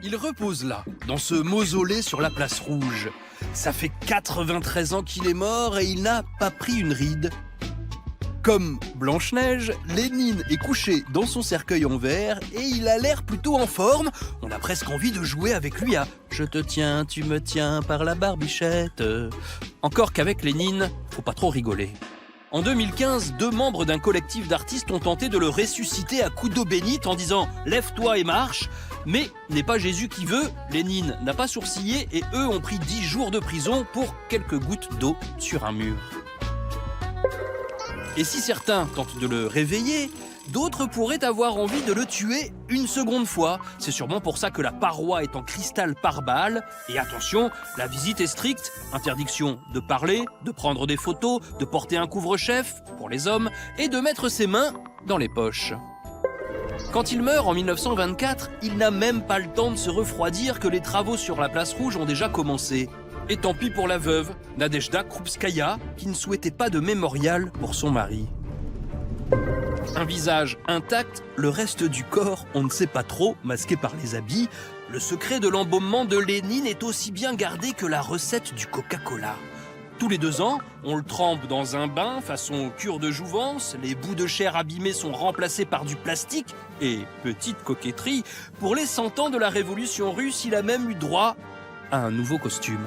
Il repose là, dans ce mausolée sur la place Rouge. Ça fait 93 ans qu'il est mort et il n'a pas pris une ride. Comme Blanche-Neige, Lénine est couché dans son cercueil en verre et il a l'air plutôt en forme. On a presque envie de jouer avec lui à « Je te tiens, tu me tiens par la barbichette ». Encore qu'avec Lénine, faut pas trop rigoler. En 2015, 2 membres d'un collectif d'artistes ont tenté de le ressusciter à coups d'eau bénite en disant « Lève-toi et marche ». Mais n'est pas Jésus qui veut, Lénine n'a pas sourcillé et eux ont pris 10 jours de prison pour quelques gouttes d'eau sur un mur. Et si certains tentent de le réveiller, d'autres pourraient avoir envie de le tuer une seconde fois. C'est sûrement pour ça que la paroi est en cristal pare-balles. Et attention, la visite est stricte. Interdiction de parler, de prendre des photos, de porter un couvre-chef pour les hommes et de mettre ses mains dans les poches. Quand il meurt en 1924, il n'a même pas le temps de se refroidir que les travaux sur la place Rouge ont déjà commencé. Et tant pis pour la veuve, Nadejda Krupskaya, qui ne souhaitait pas de mémorial pour son mari. Un visage intact, le reste du corps, on ne sait pas trop, masqué par les habits. Le secret de l'embaumement de Lénine est aussi bien gardé que la recette du Coca-Cola. Tous les 2 ans, on le trempe dans un bain façon cure de jouvence, les bouts de chair abîmés sont remplacés par du plastique, et, petite coquetterie, pour les 100 ans de la révolution russe, il a même eu droit à un nouveau costume.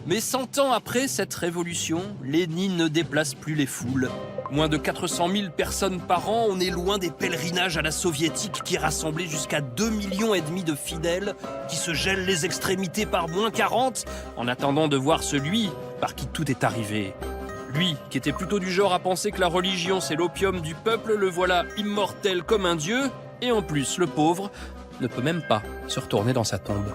Mais 100 ans après cette révolution, Lénine ne déplace plus les foules. Moins de 400 000 personnes par an, on est loin des pèlerinages à la soviétique qui rassemblaient jusqu'à 2,5 millions de fidèles qui se gèlent les extrémités par moins 40 en attendant de voir celui par qui tout est arrivé. Lui, qui était plutôt du genre à penser que la religion c'est l'opium du peuple, le voilà immortel comme un dieu, et en plus, le pauvre ne peut même pas se retourner dans sa tombe.